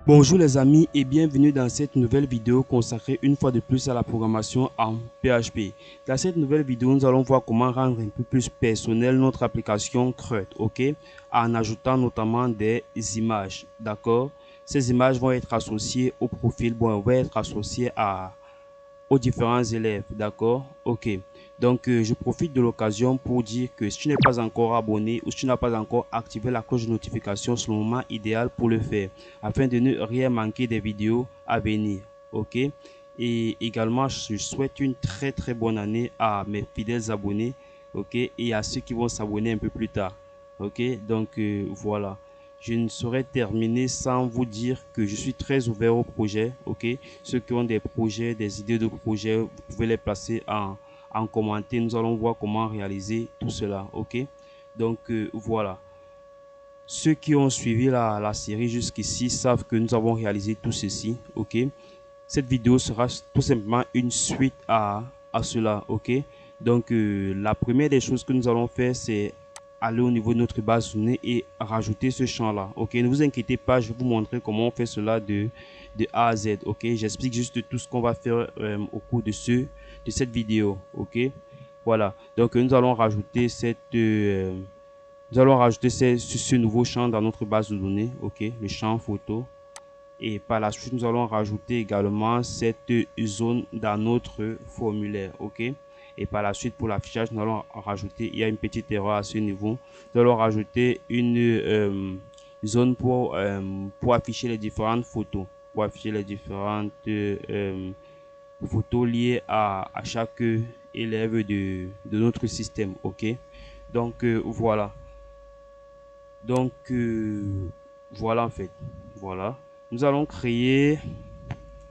Bonjour les amis et bienvenue dans cette nouvelle vidéo consacrée une fois de plus à la programmation en PHP. Dans cette nouvelle vidéo, nous allons voir comment rendre un peu plus personnel notre application CRUD, ok, en ajoutant notamment des images, d'accord. Ces images vont être associées au profil, vont être associées aux différents élèves, d'accord? Ok. Donc, je profite de l'occasion pour dire que si tu n'es pas encore abonné ou si tu n'as pas encore activé la cloche de notification, c'est le moment idéal pour le faire afin de ne rien manquer des vidéos à venir, ok? Et également, je souhaite une très bonne année à mes fidèles abonnés, ok? Et à ceux qui vont s'abonner un peu plus tard, ok? Donc, voilà. Je ne saurais terminer sans vous dire que je suis très ouvert au projet, ok? Ceux qui ont des projets, des idées de projets, vous pouvez les placer en commentaire. Nous allons voir comment réaliser tout cela, ok? Donc, voilà. Ceux qui ont suivi la série jusqu'ici savent que nous avons réalisé tout ceci, ok? Cette vidéo sera tout simplement une suite à cela, ok? Donc, la première des choses que nous allons faire, c'est aller au niveau de notre base de données et rajouter ce champ-là, ok? Ne vous inquiétez pas, je vais vous montrer comment on fait cela de A à Z, ok? J'explique juste tout ce qu'on va faire au cours de cette vidéo, ok? Voilà, donc nous allons rajouter ce nouveau champ dans notre base de données, ok? Le champ photo. Et par la suite, nous allons rajouter également cette zone dans notre formulaire, ok? Et par la suite, pour l'affichage, nous allons rajouter, il y a une petite erreur à ce niveau, nous allons rajouter une zone pour afficher les différentes photos, pour afficher les différentes photos liées à chaque élève de notre système, ok? Donc, voilà. Donc, voilà en fait. Voilà. Nous allons créer.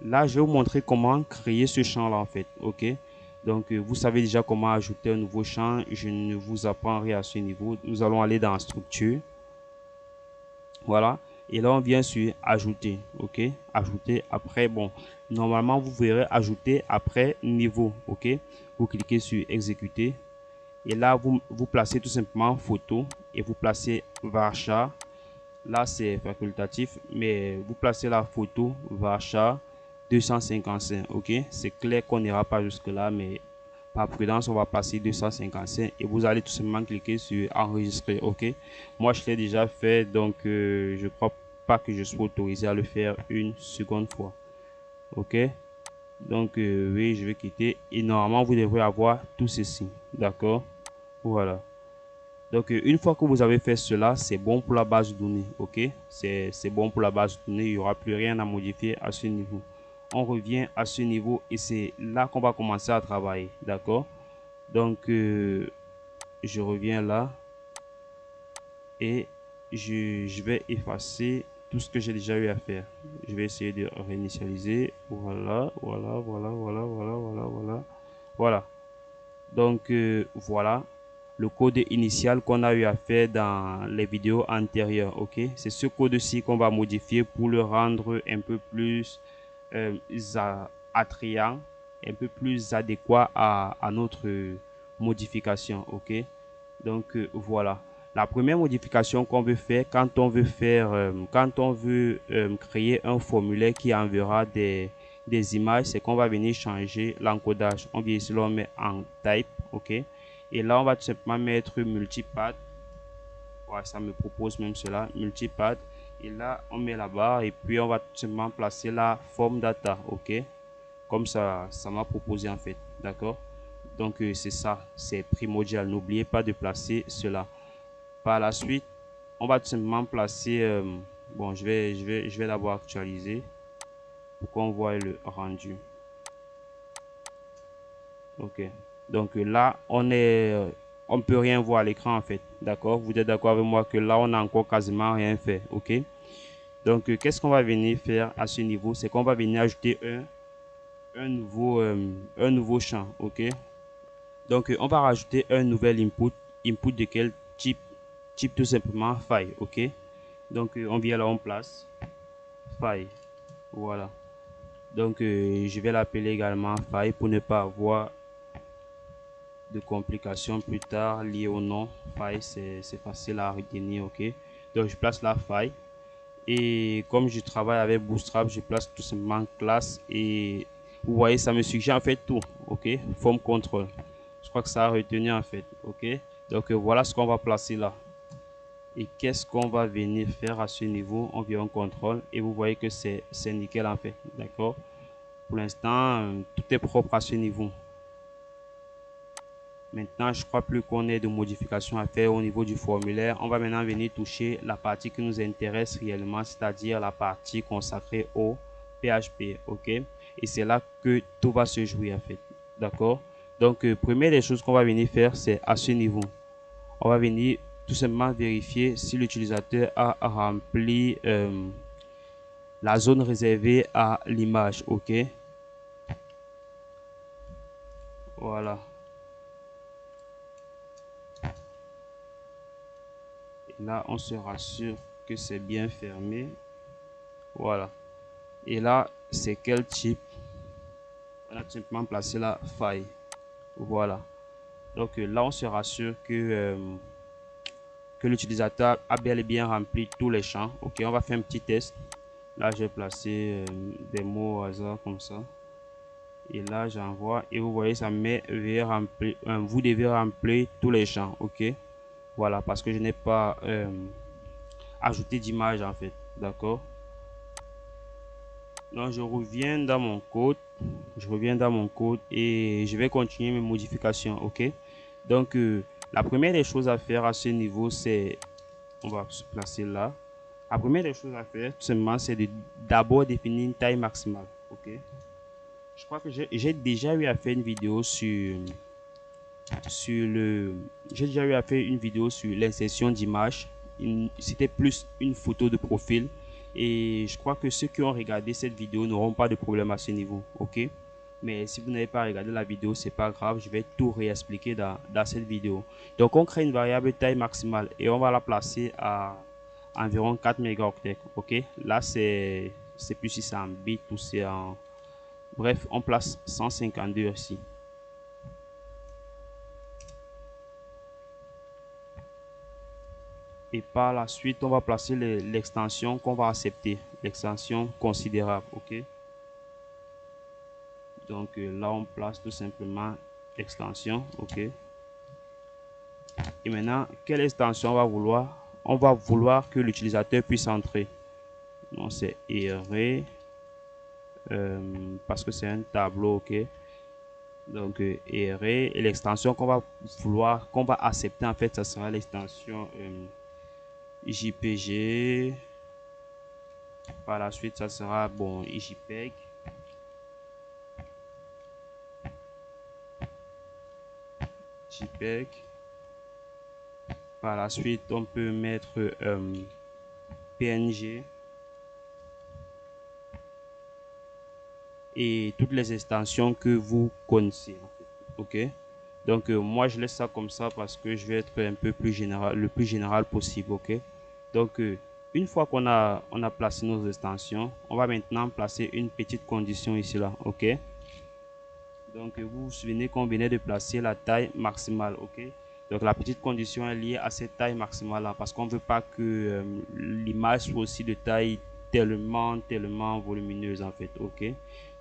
Là, je vais vous montrer comment créer ce champ-là en fait. OK? Donc, vous savez déjà comment ajouter un nouveau champ. Je ne vous apprends rien à ce niveau. Nous allons aller dans structure. Voilà. Et là, on vient sur ajouter. OK? Ajouter après. Bon, normalement, vous verrez ajouter après niveau. OK? Vous cliquez sur exécuter. Et là, vous placez tout simplement photo et vous placez varchar. Là, c'est facultatif, mais vous placez la photo varchar 255. Ok, c'est clair qu'on n'ira pas jusque-là, mais par prudence, on va passer 255 et vous allez tout simplement cliquer sur enregistrer. Ok, moi, je l'ai déjà fait, donc je ne crois pas que je sois autorisé à le faire une seconde fois. Ok, donc oui, je vais quitter et normalement, vous devrez avoir tout ceci. D'accord, voilà. Donc, une fois que vous avez fait cela, c'est bon pour la base de données. OK? C'est bon pour la base de données. Il n'y aura plus rien à modifier à ce niveau. On revient à ce niveau et c'est là qu'on va commencer à travailler. D'accord? Donc, je reviens là et je vais effacer tout ce que j'ai déjà eu à faire. Je vais essayer de réinitialiser. Voilà, voilà, voilà, voilà, voilà, voilà, voilà. Voilà. Donc, voilà le code initial qu'on a eu à faire dans les vidéos antérieures, ok? C'est ce code-ci qu'on va modifier pour le rendre un peu plus euh, attrayant, un peu plus adéquat à notre modification, ok? Donc, voilà. La première modification qu'on veut faire quand on veut créer un formulaire qui enverra des images, c'est qu'on va venir changer l'encodage. On vient ici, on met en type, ok? Et là, on va tout simplement mettre multipath. Ouais, ça me propose même cela, multipath. Et là, on met la barre et puis on va tout simplement placer la forme data, ok? Comme ça m'a proposé en fait, d'accord? Donc, c'est ça, c'est primordial. N'oubliez pas de placer cela. Par la suite, on va tout simplement placer, bon, je vais d'abord actualiser pour qu'on voit le rendu. Ok. Donc là, on peut rien voir à l'écran en fait. D'accord? Vous êtes d'accord avec moi que là, on n'a encore quasiment rien fait. Ok? Donc, qu'est-ce qu'on va venir faire à ce niveau? C'est qu'on va venir ajouter un nouveau champ. Ok? Donc, on va rajouter un nouvel input. Input de quel type? Type tout simplement file. Ok? Donc, on vient là, on place file. Voilà. Donc, je vais l'appeler également file pour ne pas avoir de complications plus tard liées au nom. File, c'est facile à retenir, ok? Donc, je place la faille Et comme je travaille avec Bootstrap, je place tout simplement classe et vous voyez, ça me suggère en fait tout. OK, forme contrôle. Je crois que ça a retenu en fait. OK, donc voilà ce qu'on va placer là. Et qu'est-ce qu'on va venir faire à ce niveau? Environ contrôle et vous voyez que c'est nickel en fait. D'accord, pour l'instant tout est propre à ce niveau. Maintenant, je crois plus qu'on ait de modifications à faire au niveau du formulaire. On va maintenant venir toucher la partie qui nous intéresse réellement, c'est-à-dire la partie consacrée au PHP. OK? Et c'est là que tout va se jouer en fait. D'accord? Donc, première des choses qu'on va venir faire, c'est à ce niveau. On va venir tout simplement vérifier si l'utilisateur a rempli la zone réservée à l'image. OK? Voilà. Et là, on se rassure que c'est bien fermé. Voilà. Et là, c'est quel type? On a tout simplement placé la faille. Voilà. Donc là, on se rassure que l'utilisateur a bel et bien rempli tous les champs. OK, on va faire un petit test. Là, j'ai placé des mots au hasard comme ça. Et là, j'envoie. Et vous voyez, ça met remplir. Vous devez remplir tous les champs. OK. Voilà, parce que je n'ai pas ajouté d'image en fait. D'accord. Donc, je reviens dans mon code. Je reviens dans mon code et je vais continuer mes modifications. OK. Donc, la première des choses à faire à ce niveau, c'est, on va se placer là. La première des choses à faire, tout simplement, c'est de d'abord définir une taille maximale. OK. Je crois que j'ai déjà eu à faire une vidéo sur le, j'ai déjà eu à faire une vidéo sur l'insertion d'images. C'était plus une photo de profil. Et je crois que ceux qui ont regardé cette vidéo n'auront pas de problème à ce niveau. OK. Mais si vous n'avez pas regardé la vidéo, c'est pas grave. Je vais tout réexpliquer dans cette vidéo. Donc, on crée une variable taille maximale et on va la placer à environ 4 mégaoctets. OK. Là, c'est plus si c'est en bits ou c'est en... Bref, on place 152 ici. Et par la suite, on va placer l'extension qu'on va accepter. L'extension considérable. OK. Donc là, on place tout simplement extension. OK. Et maintenant, quelle extension on va vouloir? On va vouloir que l'utilisateur puisse entrer. Donc c'est erré parce que c'est un tableau. OK. Donc erré et l'extension qu'on va vouloir, qu'on va accepter en fait, ça sera l'extension JPG. Par la suite, ça sera bon JPEG. JPEG. Par la suite, on peut mettre PNG et toutes les extensions que vous connaissez. OK. Donc moi je laisse ça comme ça parce que je vais être un peu plus général, le plus général possible. OK. Donc une fois on a placé nos extensions, on va maintenant placer une petite condition ici là. OK. Donc vous vous souvenez qu'on venait de placer la taille maximale. OK. Donc la petite condition est liée à cette taille maximale là parce qu'on ne veut pas que l'image soit aussi de taille tellement volumineuse en fait. OK.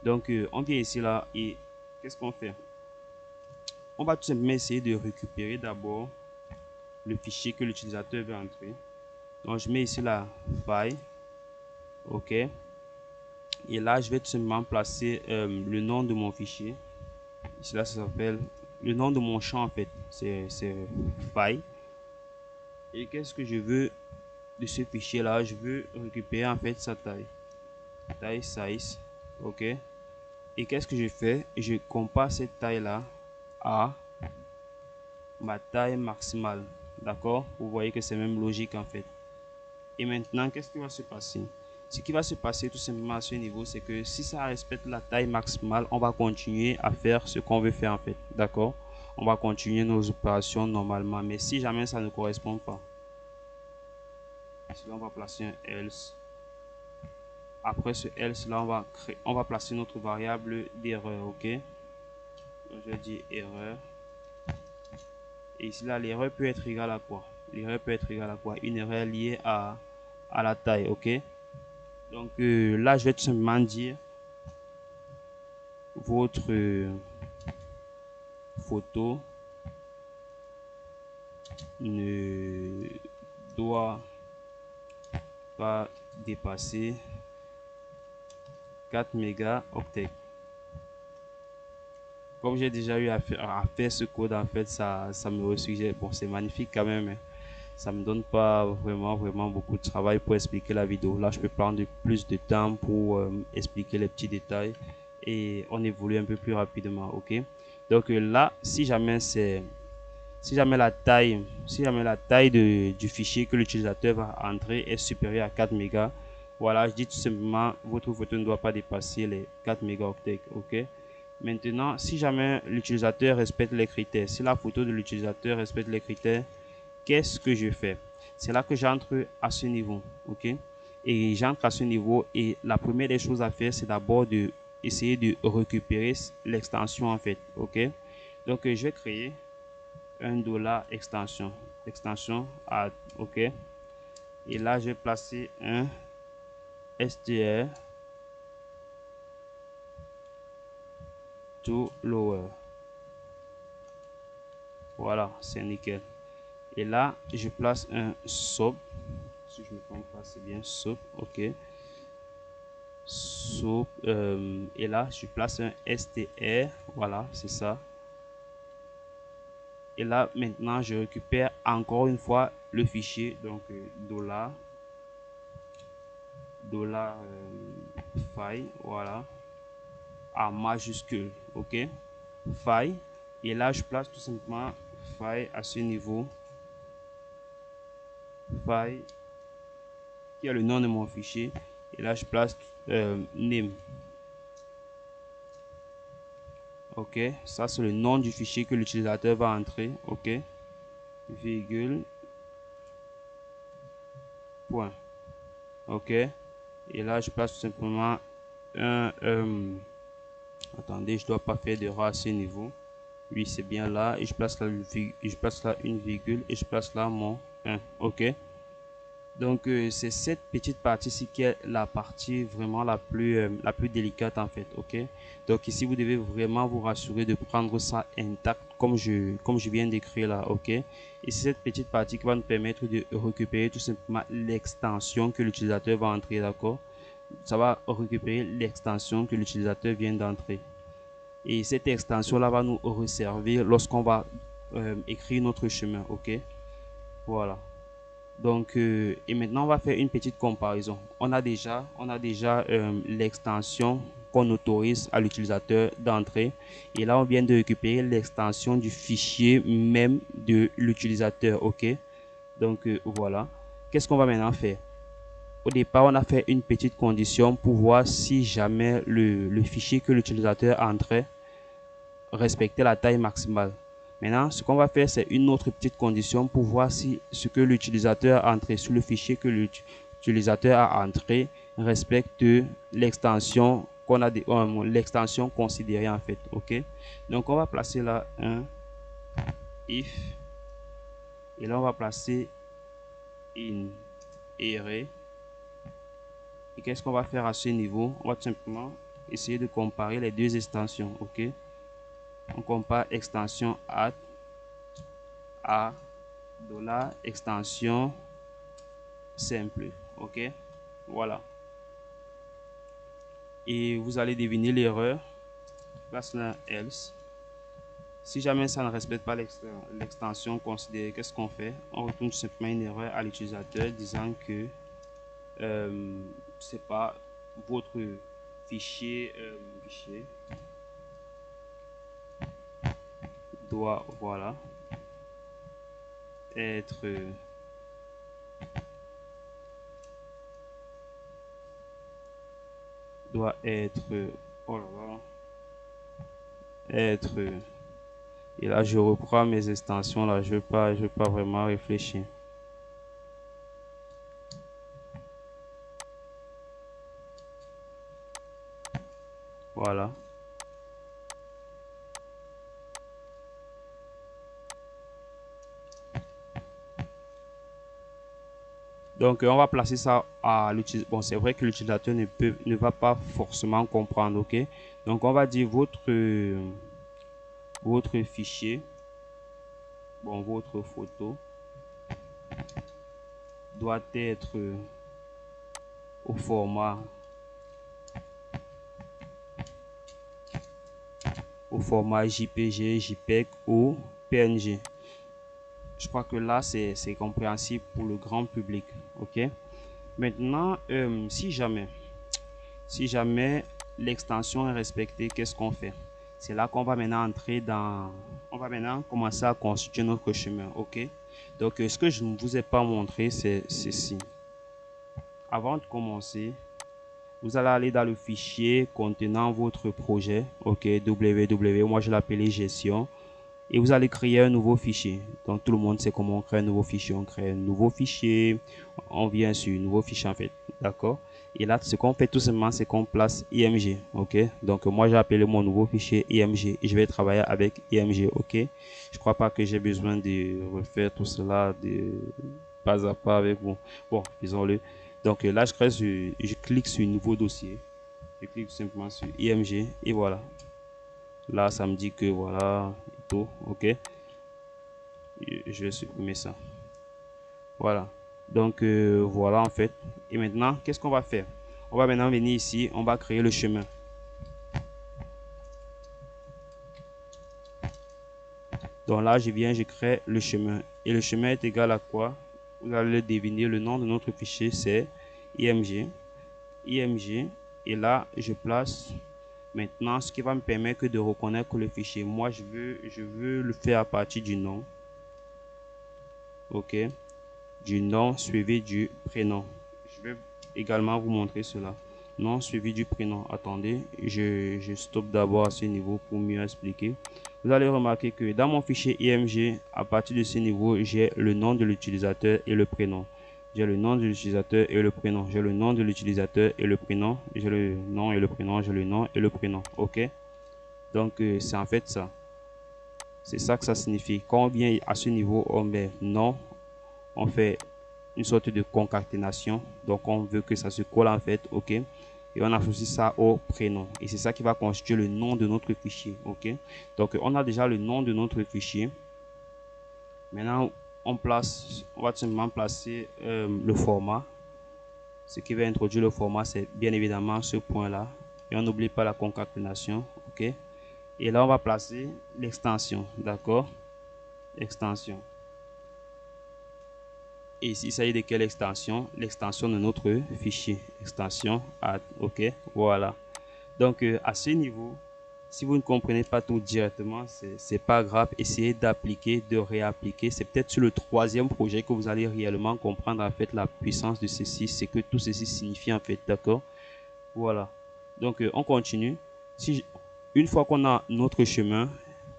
Donc on vient ici là et qu'est-ce qu'on fait? On va tout simplement essayer de récupérer d'abord le fichier que l'utilisateur veut entrer. Donc je mets ici la faille. OK. Et là je vais tout simplement placer le nom de mon fichier. Ici là ça s'appelle le nom de mon champ en fait. C'est faille. Et qu'est-ce que je veux de ce fichier là? Je veux récupérer en fait sa taille. Taille size. OK. Et qu'est-ce que je fais? Je compare cette taille là à ma taille maximale. D'accord? Vous voyez que c'est même logique en fait. Et maintenant, qu'est-ce qui va se passer? Ce qui va se passer tout simplement à ce niveau, c'est que si ça respecte la taille maximale, on va continuer à faire ce qu'on veut faire en fait. D'accord? On va continuer nos opérations normalement. Mais si jamais ça ne correspond pas, ici on va placer un else. Après ce else là, on va placer notre variable d'erreur. OK? Donc, je dis erreur. Et ici là, l'erreur peut être égale à quoi? L'erreur peut être égale à quoi? Une erreur liée à la taille. OK? Donc là, je vais tout simplement dire votre photo ne doit pas dépasser 4 mégaoctets. Comme j'ai déjà eu à faire ce code, en fait, ça me suggère, bon, c'est magnifique quand même, hein. Ça me donne pas vraiment beaucoup de travail pour expliquer la vidéo. Là, je peux prendre plus de temps pour expliquer les petits détails et on évolue un peu plus rapidement, ok? Donc là, si jamais la taille du fichier que l'utilisateur va entrer est supérieure à 4 mégas, voilà, je dis tout simplement votre photo ne doit pas dépasser les 4 mégaoctets, ok? Maintenant, si jamais l'utilisateur respecte les critères, si la photo de l'utilisateur respecte les critères, qu'est-ce que je fais? C'est là que j'entre à ce niveau, ok? Et j'entre à ce niveau et la première des choses à faire, c'est d'abord de essayer de récupérer l'extension en fait, ok? Donc, je vais créer un dollar extension add, ok? Et là, je vais placer un str to lower. Voilà, c'est nickel. Et là, je place un sub. Si je ne me trompe pas, c'est bien sub, ok? Sub, et là, je place un str. Voilà, c'est ça. Et là, maintenant, je récupère encore une fois le fichier. Donc, dollar file, voilà, en majuscule, ok, file. Et là, je place tout simplement file à ce niveau, file qui est le nom de mon fichier. Et là, je place name, ok, ça c'est le nom du fichier que l'utilisateur va entrer, ok, virgule, point, ok. Et là, je place tout simplement un attendez, je dois pas faire d'erreur à ce niveau. Oui, c'est bien là. Et je place là, je place là une virgule et je place là mon 1. Ok. Donc, c'est cette petite partie-ci qui est la partie vraiment la plus délicate en fait. Ok. Donc, ici, vous devez vraiment vous rassurer de prendre ça intact comme je viens d'écrire là. Ok. Et c'est cette petite partie qui va nous permettre de récupérer tout simplement l'extension que l'utilisateur va entrer. D'accord. Ça va récupérer l'extension que l'utilisateur vient d'entrer. Et cette extension là va nous resservir lorsqu'on va écrire notre chemin, ok, voilà. Donc et maintenant on va faire une petite comparaison. On a déjà l'extension qu'on autorise à l'utilisateur d'entrer et là on vient de récupérer l'extension du fichier même de l'utilisateur, ok. Donc voilà, qu'est-ce qu'on va maintenant faire? Au départ on a fait une petite condition pour voir si jamais le fichier que l'utilisateur entrait respecter la taille maximale. Maintenant, ce qu'on va faire, c'est une autre petite condition pour voir si ce que l'utilisateur a entré sur le fichier que l'utilisateur a entré respecte l'extension qu'on a l'extension considérée en fait. Ok. Donc on va placer là un if et là on va placer in array. Et qu'est-ce qu'on va faire à ce niveau? On va tout simplement essayer de comparer les deux extensions. Ok. On compare extension add à $extension simple, ok, voilà. Et vous allez deviner l'erreur, place là else. Si jamais ça ne respecte pas l'extension considérée, qu'est-ce qu'on fait? On retourne tout simplement une erreur à l'utilisateur disant que c'est pas votre fichier, fichier doit, voilà, être doit être oh là là, être et là je reprends mes extensions là, je vais pas vraiment réfléchir. Voilà. Donc, on va placer ça à l'utilisateur. Bon, c'est vrai que l'utilisateur ne va pas forcément comprendre, ok? Donc, on va dire votre fichier, bon, votre photo doit être au format JPG, JPEG ou PNG. Je crois que là, c'est compréhensible pour le grand public, ok? Maintenant, si jamais l'extension est respectée, qu'est-ce qu'on fait? C'est là qu'on va maintenant on va maintenant commencer à constituer notre chemin, ok? Donc, ce que je ne vous ai pas montré, c'est ceci. Avant de commencer, vous allez aller dans le fichier contenant votre projet, ok? www, moi je l'appelais gestion. Et vous allez créer un nouveau fichier. Donc, tout le monde sait comment on crée un nouveau fichier. On crée un nouveau fichier. On vient sur un nouveau fichier, en fait. D'accord? Et là, ce qu'on fait tout simplement, c'est qu'on place IMG. OK? Donc, moi, j'ai appelé mon nouveau fichier IMG. Et je vais travailler avec IMG. OK? Je crois pas que j'ai besoin de refaire tout cela de pas à pas avec vous. Bon, disons-le. Donc, là, je clique sur nouveau dossier. Je clique simplement sur IMG. Et voilà. Là, ça me dit que voilà, tout, ok. Je vais supprimer ça. Voilà. Donc, voilà en fait. Et maintenant, qu'est-ce qu'on va faire? On va maintenant venir ici, on va créer le chemin. Donc là, je crée le chemin. Et le chemin est égal à quoi? Vous allez deviner le nom de notre fichier, c'est IMG. IMG. Et là, je place maintenant ce qui va me permettre de reconnaître le fichier. Moi, je veux le faire à partir du nom. Ok. Du nom suivi du prénom. Je vais également vous montrer cela. Nom suivi du prénom. Attendez, je stoppe d'abord à ce niveau pour mieux expliquer. Vous allez remarquer que dans mon fichier IMG, à partir de ce niveau, j'ai le nom de l'utilisateur et le prénom. J'ai le nom de l'utilisateur et le prénom. J'ai le nom de l'utilisateur et le prénom. J'ai le nom et le prénom. J'ai le nom et le prénom. OK? Donc, c'est en fait ça. C'est ça que ça signifie. Quand on vient à ce niveau, on met nom, on fait une sorte de concaténation. Donc, on veut que ça se colle en fait, ok. Et on associe ça au prénom. Et c'est ça qui va constituer le nom de notre fichier, ok. Donc, on a déjà le nom de notre fichier. Maintenant, on va tout simplement placer le format. Ce qui va introduire le format, c'est bien évidemment ce point-là. Et on n'oublie pas la concaténation, ok. Et là, on va placer l'extension, d'accord. Extension. Et ici, il s'agit de quelle extension? L'extension de notre fichier. Extension add. OK, voilà. Donc, à ce niveau, si vous ne comprenez pas tout directement, c'est pas grave. Essayez d'appliquer, de réappliquer. C'est peut-être sur le troisième projet que vous allez réellement comprendre en fait la puissance de ceci. C'est que tout ceci signifie en fait. D'accord? Voilà. Donc, on continue. Une fois qu'on a notre chemin,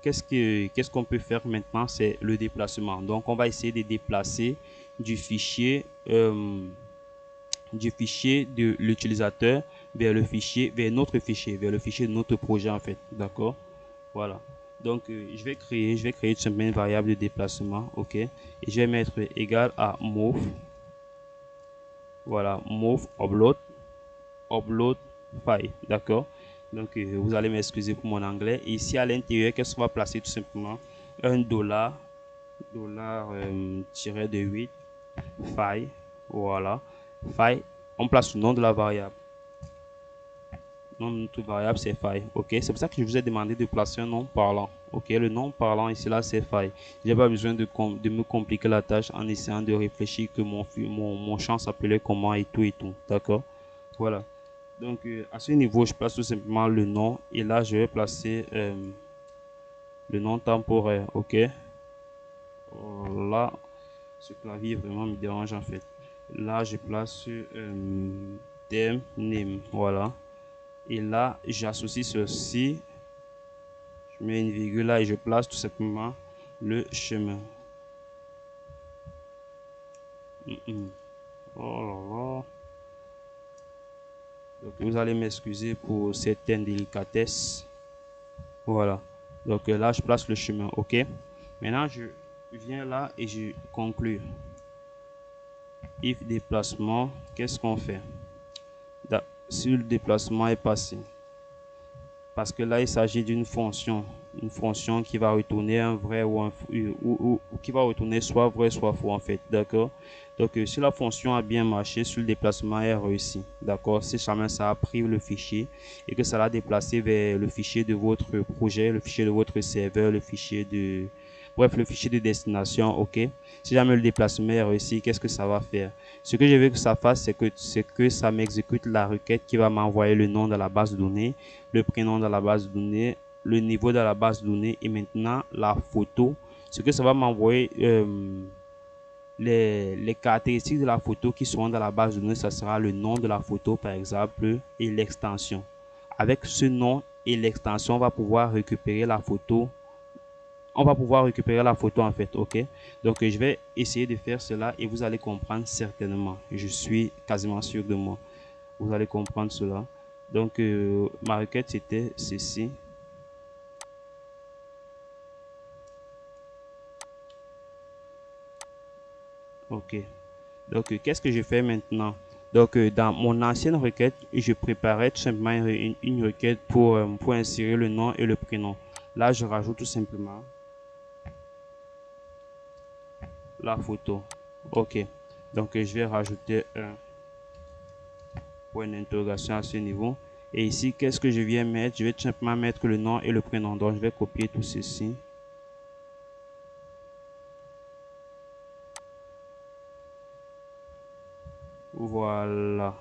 qu'est-ce qu'on peut faire maintenant? C'est le déplacement. Donc, on va essayer de déplacer du fichier, de l'utilisateur vers vers notre fichier, vers le fichier de notre projet en fait. D'accord? Voilà. Donc, je vais créer tout simplement une variable de déplacement. OK? Et je vais mettre égal à move. Voilà, move upload file. D'accord? Donc, vous allez m'excuser pour mon anglais. Et ici, à l'intérieur, qu'est-ce qu'on va placer tout simplement? Un dollar, tiré de 8, file. Voilà. File, on place le nom de la variable. Le nom de notre variable, c'est file. OK? C'est pour ça que je vous ai demandé de placer un nom parlant. OK? Le nom parlant ici, là, c'est file. Je n'ai pas besoin de me compliquer la tâche en essayant de réfléchir que mon champ s'appelait comment et tout et tout. D'accord? Voilà. Donc, à ce niveau, je place tout simplement le nom. Et là, je vais placer le nom temporaire. OK? Là, ce clavier vraiment me dérange en fait. Là, je place theme name. Voilà. Et là, j'associe ceci. Je mets une virgule là et je place tout simplement le chemin. Oh là là. Donc, vous allez m'excuser pour cette indélicatesse. Voilà. Donc là, je place le chemin. OK. Maintenant, je viens là et je conclue. if déplacement, qu'est-ce qu'on fait? Si le déplacement est passé, parce que là il s'agit d'une fonction, une fonction qui va retourner un vrai ou un ou qui va retourner soit vrai soit faux en fait, d'accord. Donc si la fonction a bien marché, sur le déplacement est réussi, d'accord. Si jamais ça a pris le fichier et que ça l'a déplacé vers le fichier de votre projet, le fichier de votre serveur, le fichier de bref, le fichier de destination, ok. Si jamais le déplacement est réussi, qu'est-ce que ça va faire? Ce que je veux que ça fasse, c'est que ça m'exécute la requête qui va m'envoyer le nom de la base de données, le prénom de la base de données, le niveau de la base de données et maintenant la photo. Ce que ça va m'envoyer, les caractéristiques de la photo qui seront dans la base de données, ça sera le nom de la photo par exemple et l'extension. Avec ce nom et l'extension, on va pouvoir récupérer la photo. On va pouvoir récupérer la photo en fait, ok. Donc je vais essayer de faire cela et vous allez comprendre certainement. Je suis quasiment sûr de moi. Vous allez comprendre cela. Donc ma requête c'était ceci. Ok. Donc qu'est-ce que je fais maintenant? Donc dans mon ancienne requête, je préparais tout simplement une requête pour insérer le nom et le prénom. Là, je rajoute tout simplement la photo. Ok. Donc je vais rajouter un point d'interrogation à ce niveau. Et ici, qu'est-ce que je viens mettre? Je vais tout simplement mettre le nom et le prénom. Donc je vais copier tout ceci. Voilà.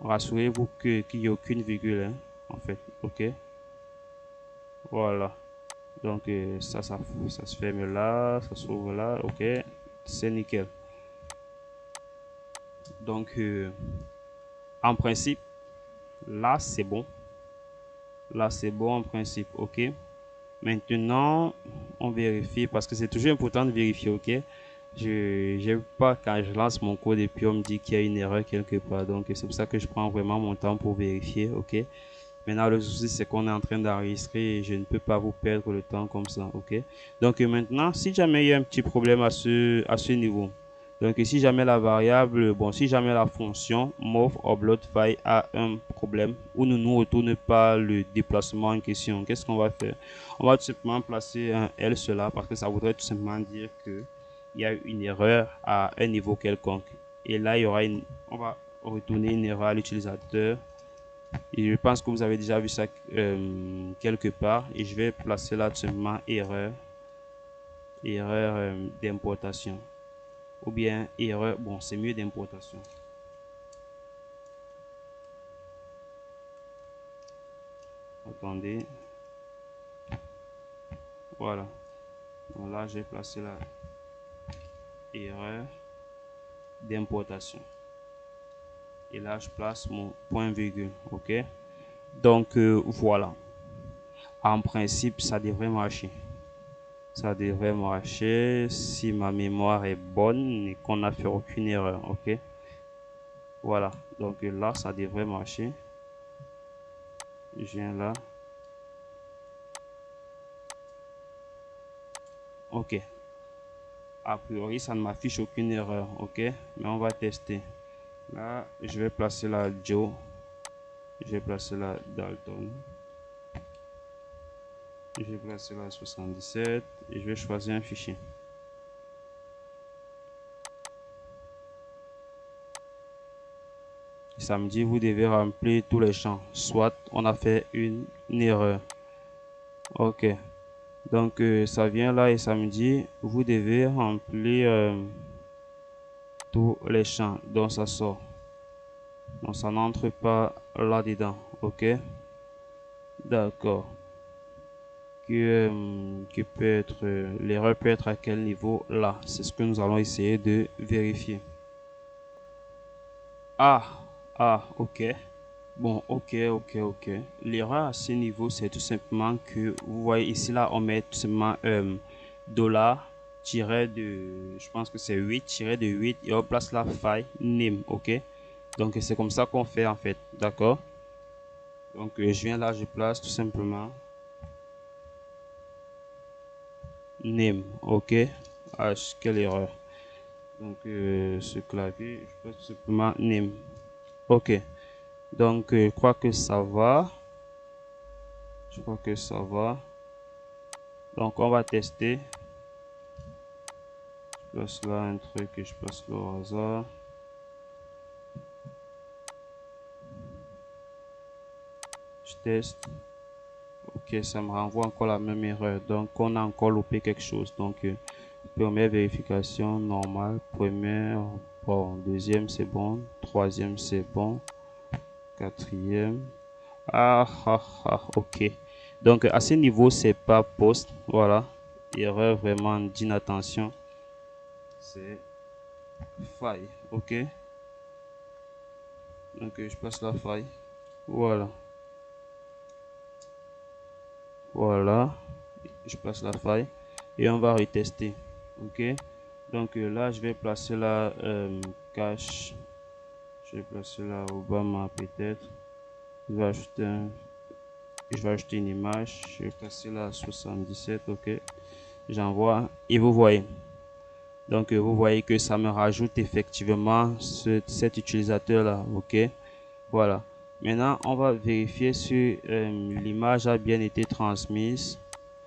Rassurez-vous qu'il n'y a aucune virgule, hein, en fait. Ok. Voilà. Donc ça se ferme là, ça s'ouvre là. Ok. C'est nickel. Donc en principe, là c'est bon. Là c'est bon en principe. Ok. Maintenant, on vérifie parce que c'est toujours important de vérifier. Ok. Je n'aime pas quand je lance mon code et puis on me dit qu'il y a une erreur quelque part. Donc c'est pour ça que je prends vraiment mon temps pour vérifier. Ok. Maintenant, le souci, c'est qu'on est en train d'enregistrer et je ne peux pas vous perdre le temps comme ça, ok? Donc, maintenant, si jamais il y a un petit problème à ce niveau, donc si jamais la variable, bon, si jamais la fonction move upload file a un problème ou ne nous retourne pas le déplacement en question, qu'est-ce qu'on va faire? On va tout simplement placer un else là parce que ça voudrait tout simplement dire que il y a une erreur à un niveau quelconque. Et là, il y aura on va retourner une erreur à l'utilisateur et je pense que vous avez déjà vu ça quelque part. Et je vais placer là tout simplement erreur d'importation. Ou bien erreur, bon c'est mieux d'importation. Attendez. Voilà. Donc là j'ai placé la erreur d'importation. Et là je place mon point virgule. Ok. Donc voilà. En principe ça devrait marcher. Ça devrait marcher si ma mémoire est bonne et qu'on n'a fait aucune erreur. Ok. Voilà. Donc là ça devrait marcher. Je viens là. Ok. A priori, ça ne m'affiche aucune erreur. Ok. Mais on va tester. Là, je vais placer la Joe. Je vais placer la Dalton. Je vais placer la 77. Et je vais choisir un fichier. Ça me dit, vous devez remplir tous les champs. Soit on a fait une erreur. Ok. Donc, ça vient là et ça me dit, vous devez remplir tous les champs. Donc, ça sort. Donc, ça n'entre pas là-dedans. Ok. D'accord. Que peut être l'erreur peut être à quel niveau là? C'est ce que nous allons essayer de vérifier. Ok. Bon, ok. L'erreur à ce niveau, c'est tout simplement que vous voyez ici là, on met tout simplement dollar tiré de, je pense que c'est 8 tiré de 8 et on place la file name, ok? Donc c'est comme ça qu'on fait en fait, d'accord? Donc je viens là, je place tout simplement name, ok. Quelle erreur. Donc, ce clavier, je peux simplement name. Ok. Donc, je crois que ça va. Je crois que ça va. Donc, on va tester. Je place là un truc et je place là au hasard. Je teste. Ok, ça me renvoie encore la même erreur. Donc, on a encore loupé quelque chose. Donc, première vérification normale. Première, bon, deuxième, c'est bon. Troisième, c'est bon. Quatrième. Ok. Donc, à ce niveau, c'est pas post. Voilà. Erreur vraiment d'inattention. C'est faille. Ok. Donc, je passe la faille. Voilà. Voilà. Je passe la faille. Et on va retester. Ok. Donc, là, je vais placer la cache. Je vais placer là Obama peut-être. Je vais ajouter une image. Je vais placer là 77. Ok. J'envoie et vous voyez. Donc, vous voyez que ça me rajoute effectivement cet utilisateur là. Ok. Voilà. Maintenant, on va vérifier si l'image a bien été transmise.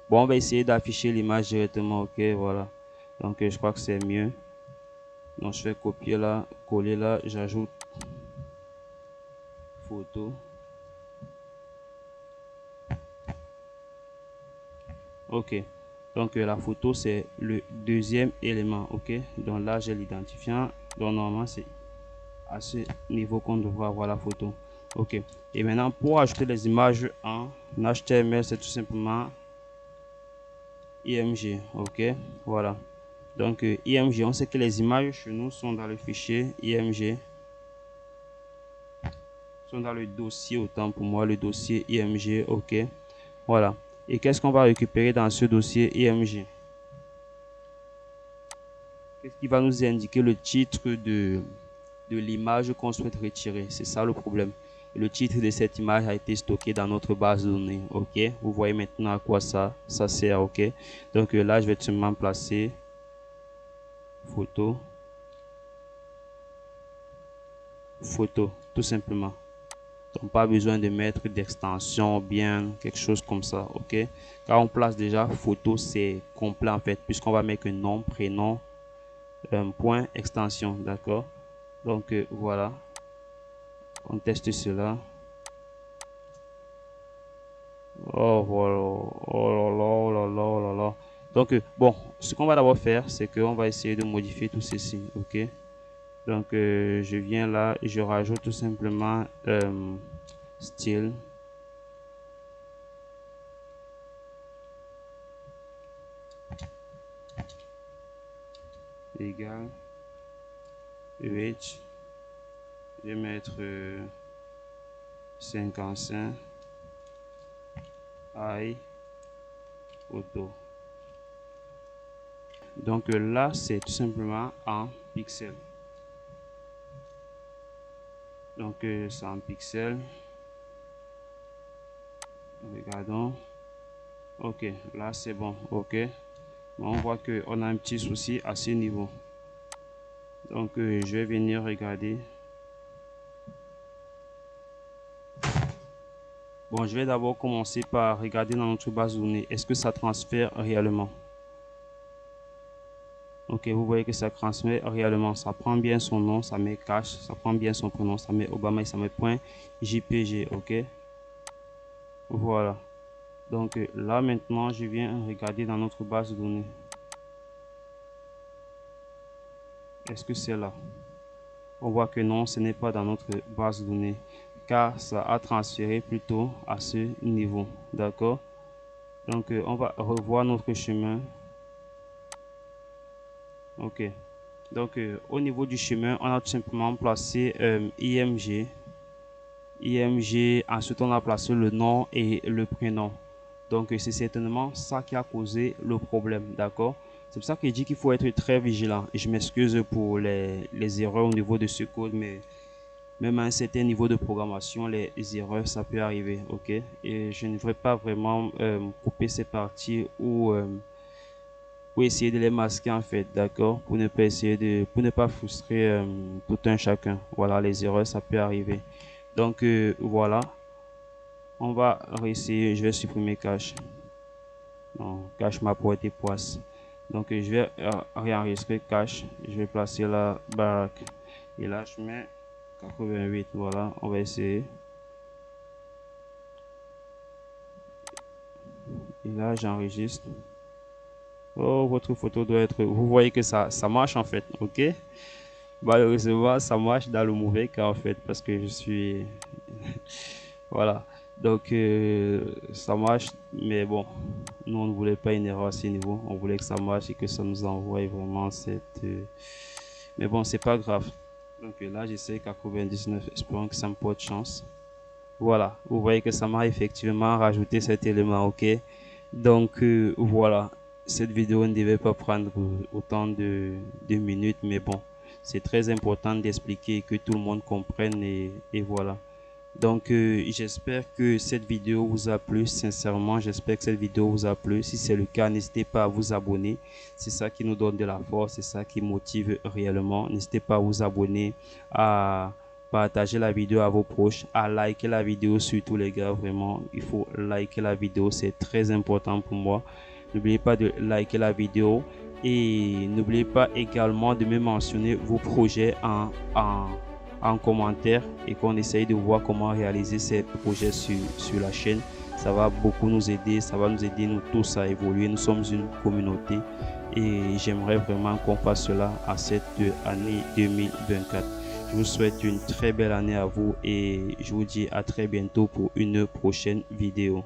Bon, on va essayer d'afficher l'image directement. Ok. Voilà. Donc, je crois que c'est mieux. Donc, je vais copier là, coller là. J'ajoute photo. Ok. Donc, la photo, c'est le deuxième élément. Ok. Donc, là, j'ai l'identifiant. Donc, normalement, c'est à ce niveau qu'on devrait avoir la photo. Ok. Et maintenant, pour ajouter les images en HTML, c'est tout simplement IMG. Ok. Voilà. Donc, IMG, on sait que les images chez nous sont dans le fichier IMG. Sont dans le dossier, autant pour moi, le dossier IMG. Ok. Voilà. Et qu'est-ce qu'on va récupérer dans ce dossier IMG? Qu'est-ce qui va nous indiquer le titre de l'image qu'on souhaite retirer? C'est ça le problème. Et le titre de cette image a été stocké dans notre base de données. Ok. Vous voyez maintenant à quoi ça sert. Ok. Donc là, je vais tout simplement placer photo. Photo, tout simplement. Donc pas besoin de mettre d'extension ou bien quelque chose comme ça. Ok. Quand on place déjà photo, c'est complet en fait, puisqu'on va mettre un nom, prénom, point, extension. D'accord. Donc voilà. On teste cela. Oh, voilà. Oh là là, oh là là, oh là là. Donc, bon, ce qu'on va d'abord faire, c'est qu'on va essayer de modifier tout ceci. OK? Donc, je viens là et je rajoute tout simplement style égal UH. Je vais mettre 55 I auto. Donc, là, c'est tout simplement en pixels. Donc, c'est en pixels. Regardons. Ok, là c'est bon. Ok, mais on voit que on a un petit souci à ce niveau. Donc je vais venir regarder. Bon, je vais d'abord commencer par regarder dans notre base de données. Est-ce que ça transfère réellement? Ok, vous voyez que ça transmet réellement. Ça prend bien son nom, ça met cache, ça prend bien son prénom, ça met Obama et ça met point JPG. Ok, voilà. Donc là maintenant, je viens regarder dans notre base de données. Est-ce que c'est là? On voit que non, ce n'est pas dans notre base de données car ça a transféré plutôt à ce niveau. D'accord? Donc, on va revoir notre chemin. Ok. Donc, au niveau du chemin, on a tout simplement placé IMG. IMG, ensuite on a placé le nom et le prénom. Donc, c'est certainement ça qui a causé le problème. D'accord? C'est pour ça que je dis qu'il faut être très vigilant. Et je m'excuse pour les erreurs au niveau de ce code, mais même à un certain niveau de programmation, les erreurs, ça peut arriver, ok? Et je ne voudrais pas vraiment couper ces parties où pour essayer de les masquer en fait, d'accord, pour ne pas essayer de, pour ne pas frustrer tout un chacun. Voilà, les erreurs, ça peut arriver. Donc voilà, on va réessayer. Je vais supprimer cache. Non, cache ma porte et poisse. Donc je vais réenregistrer cache. Je vais placer la baraque et là je mets 88. Voilà, on va essayer. Et là j'enregistre. Oh, votre photo doit être, vous voyez que ça marche en fait, ok. Malheureusement ça marche dans le mauvais cas en fait, parce que je suis voilà. Donc ça marche, mais bon, nous on ne voulait pas une erreur à ce niveau, on voulait que ça marche et que ça nous envoie vraiment cette mais bon, c'est pas grave. Donc là j'essaie 99, espérons que ça me porte chance. Voilà, vous voyez que ça m'a effectivement rajouté cet élément, ok. Donc voilà, cette vidéo ne devait pas prendre autant de minutes, mais bon, c'est très important d'expliquer que tout le monde comprenne et voilà. Donc j'espère que cette vidéo vous a plu, sincèrement j'espère que cette vidéo vous a plu. Si c'est le cas, n'hésitez pas à vous abonner, c'est ça qui nous donne de la force, c'est ça qui motive réellement. N'hésitez pas à vous abonner, à partager la vidéo à vos proches, à liker la vidéo, surtout les gars, vraiment il faut liker la vidéo, c'est très important pour moi. N'oubliez pas de liker la vidéo et n'oubliez pas également de me mentionner vos projets en commentaire et qu'on essaye de voir comment réaliser ces projets sur la chaîne. Ça va beaucoup nous aider, ça va nous aider nous tous à évoluer. Nous sommes une communauté et j'aimerais vraiment qu'on fasse cela à cette année 2024. Je vous souhaite une très belle année à vous et je vous dis à très bientôt pour une prochaine vidéo.